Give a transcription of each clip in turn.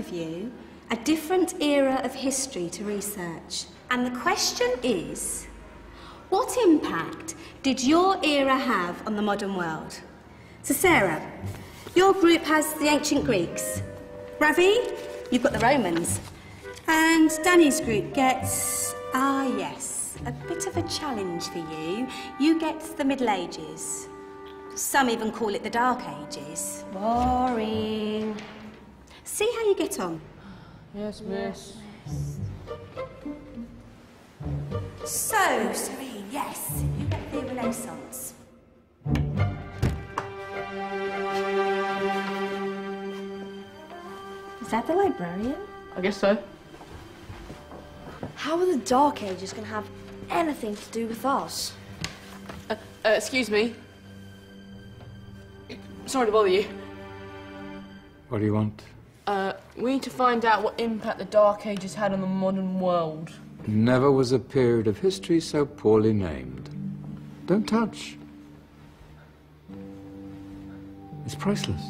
of you a different era of history to research. And the question is, what impact did your era have on the modern world? So Sarah, your group has the ancient Greeks. Ravi, you've got the Romans. And Danny's group gets, yes, a bit of a challenge for you. You get the Middle Ages. Some even call it the Dark Ages. Boring. See how you get on. Yes, miss. So, Serene, yes, you get the Renaissance. Is that the librarian? I guess so. How are the Dark Ages going to have anything to do with us? Excuse me. Sorry to bother you. What do you want? We need to find out what impact the Dark Ages had on the modern world. Never was a period of history so poorly named. Don't touch. It's priceless.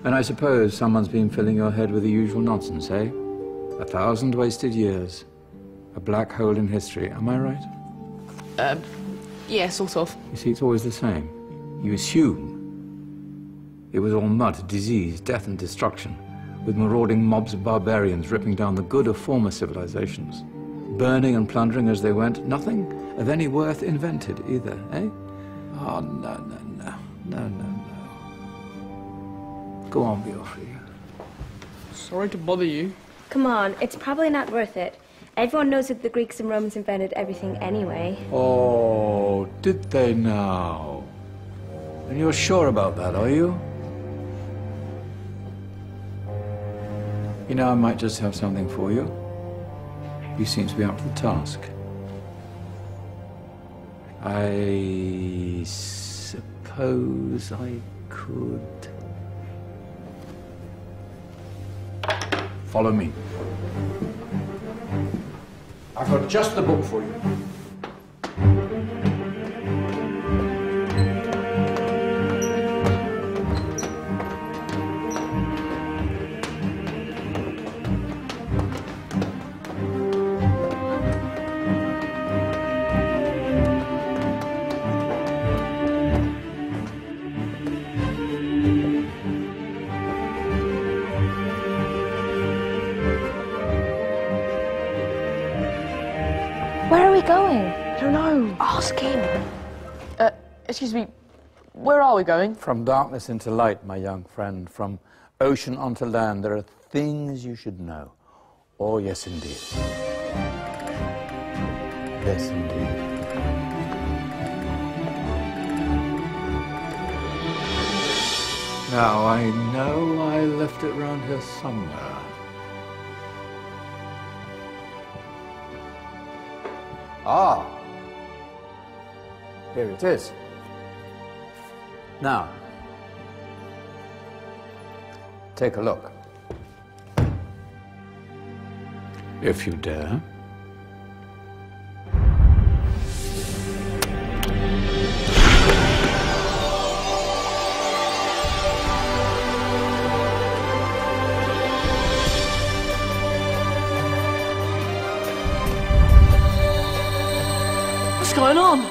And I suppose someone's been filling your head with the usual nonsense, eh? 1,000 wasted years. A black hole in history, am I right? Yeah, sort of. You see, it's always the same. You assume it was all mud, disease, death and destruction, with marauding mobs of barbarians ripping down the good of former civilizations, burning and plundering as they went, nothing of any worth invented either, eh? Oh, no. Go on, Beorhri. Sorry to bother you. Come on, it's probably not worth it. Everyone knows that the Greeks and Romans invented everything anyway. Oh, did they now? And you're sure about that, are you? You know, I might just have something for you. You seem to be up to the task. I suppose I could... Follow me. I've got just the book for you. Where are we going? I don't know. Ask him. Excuse me. Where are we going? From darkness into light, my young friend. From ocean onto land, there are things you should know. Oh, yes, indeed. Yes, indeed. Now, I know I left it round here somewhere. Ah, here it is. Now, take a look. If you dare. What's going on?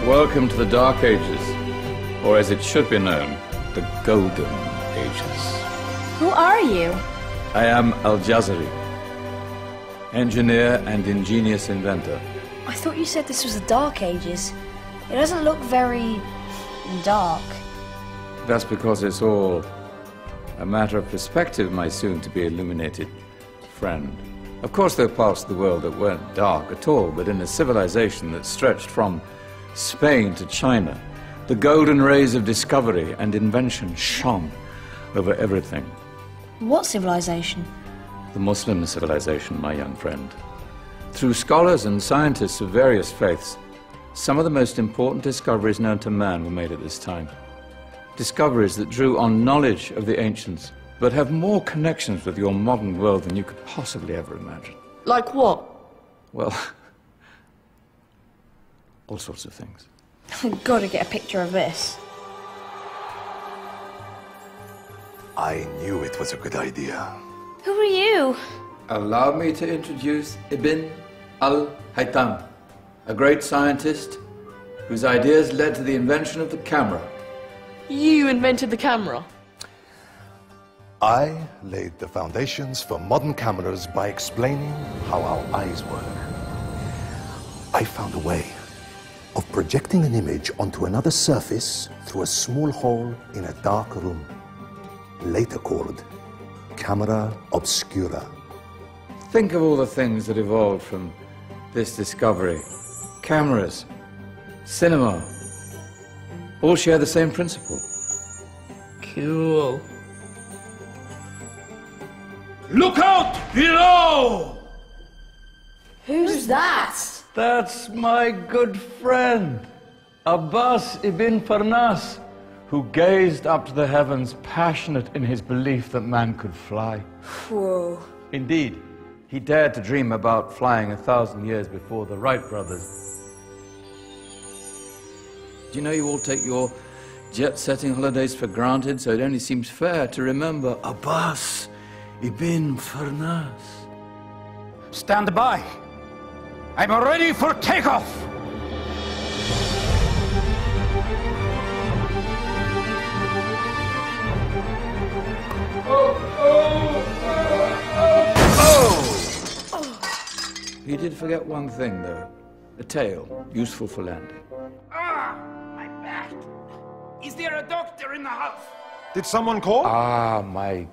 Welcome to the Dark Ages, or as it should be known, the Golden Ages. Who are you? I am Al-Jazari, engineer and ingenious inventor. I thought you said this was the Dark Ages. It doesn't look very... dark. That's because it's all a matter of perspective, my soon-to-be illuminated friend. Of course, there are parts of the world that weren't dark at all, but in a civilization that stretched from Spain to China, the golden rays of discovery and invention shone over everything. What civilization? The Muslim civilization, my young friend. Through scholars and scientists of various faiths, some of the most important discoveries known to man were made at this time. Discoveries that drew on knowledge of the ancients, but have more connections with your modern world than you could possibly ever imagine. Like what? Well, all sorts of things. I've got to get a picture of this. I knew it was a good idea. Who are you? Allow me to introduce Ibn al-Haytham, a great scientist whose ideas led to the invention of the camera. You invented the camera? I laid the foundations for modern cameras by explaining how our eyes work. I found a way of projecting an image onto another surface through a small hole in a dark room, later called camera obscura. Think of all the things that evolved from this discovery. Cameras, cinema, all share the same principle. Cool. Look out below! Who's that? That's my good friend, Abbas ibn Farnas, who gazed up to the heavens, passionate in his belief that man could fly. Whoa. Indeed, he dared to dream about flying 1,000 years before the Wright brothers. Do you know you all take your jet-setting holidays for granted, so it only seems fair to remember Abbas ibn Farnas? Stand by. I'm ready for takeoff. You did forget one thing, though. A tail, useful for landing. Ah, my back. Is there a doctor in the house? Did someone call? Ah, my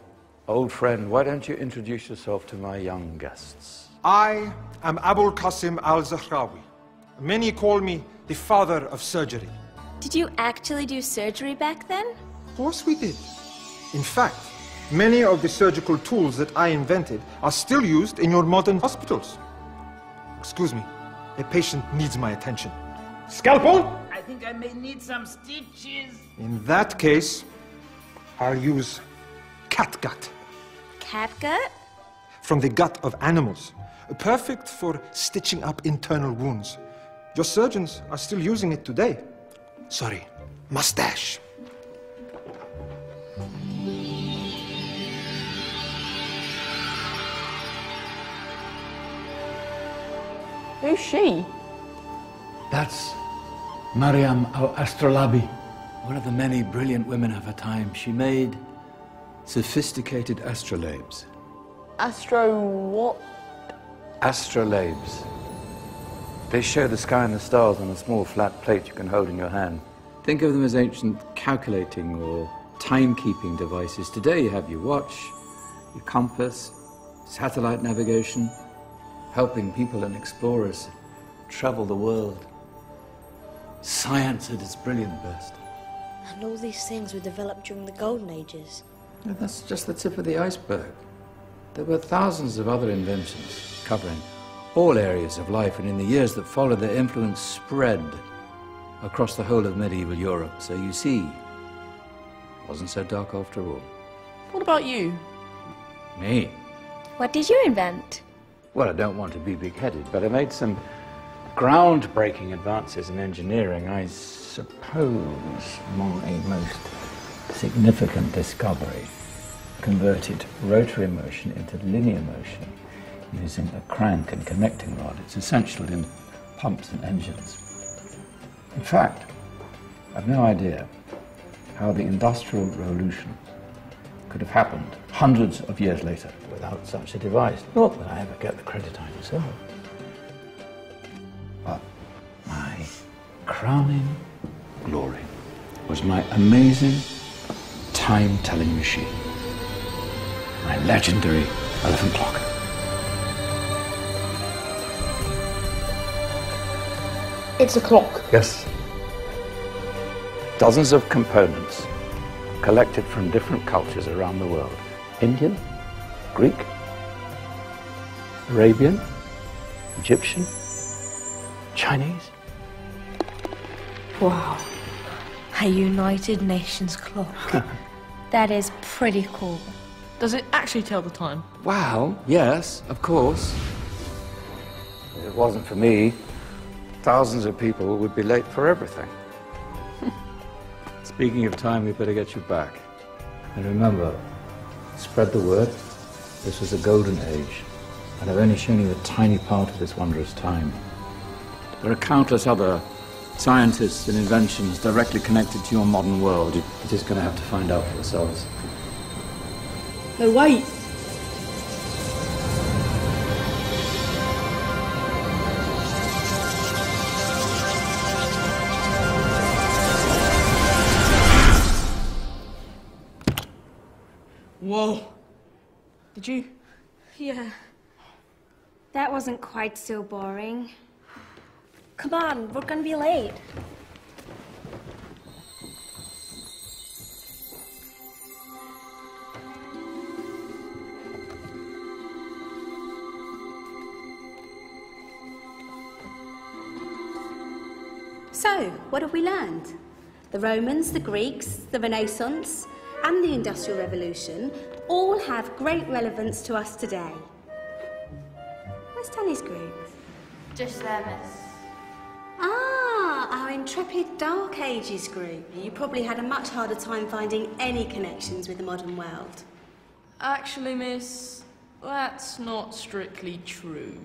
old friend, why don't you introduce yourself to my young guests? I am Abul Qasim al-Zahrawi. Many call me the father of surgery. Did you actually do surgery back then? Of course we did. In fact, many of the surgical tools that I invented are still used in your modern hospitals. Excuse me, a patient needs my attention. Scalpel? I think I may need some stitches. In that case, I'll use catgut. Catgut? From the gut of animals. Perfect for stitching up internal wounds. Your surgeons are still using it today. Sorry, mustache. Who's she? That's Maryam al-Astrolabi, one of the many brilliant women of her time. She made sophisticated astrolabes. Astro what? Astrolabes. They show the sky and the stars on a small flat plate you can hold in your hand. Think of them as ancient calculating or timekeeping devices. Today you have your watch, your compass, satellite navigation, helping people and explorers travel the world. Science at its brilliant best. And all these things were developed during the Golden Ages. Yeah, that's just the tip of the iceberg. There were thousands of other inventions covering all areas of life, and in the years that followed, their influence spread across the whole of medieval Europe. So you see, it wasn't so dark after all. What about you? Me? What did you invent? Well, I don't want to be big-headed, but I made some groundbreaking advances in engineering. I suppose my most significant discovery converted rotary motion into linear motion using a crank and connecting rod. It's essential in pumps and engines. In fact, I've no idea how the Industrial Revolution could have happened hundreds of years later without such a device. Not that I ever get the credit I deserve. But my crowning glory was my amazing time-telling machine. My legendary elephant clock. It's a clock. Yes. Dozens of components collected from different cultures around the world. Indian, Greek, Arabian, Egyptian, Chinese. Wow. A United Nations clock. That is pretty cool. Does it actually tell the time? Well, yes, of course. If it wasn't for me, thousands of people would be late for everything. Speaking of time, we better get you back. And remember, spread the word. This was a golden age, and I've only shown you a tiny part of this wondrous time. There are countless other scientists and inventions directly connected to your modern world. You're just going to have to find out for yourselves. No, wait! Whoa. Did you? Yeah. That wasn't quite so boring. Come on, we're gonna be late. So, what have we learned? The Romans, the Greeks, the Renaissance, and the Industrial Revolution all have great relevance to us today. Where's Tanny's group? Just there, miss. Ah, our intrepid Dark Ages group. You probably had a much harder time finding any connections with the modern world. Actually, miss, that's not strictly true.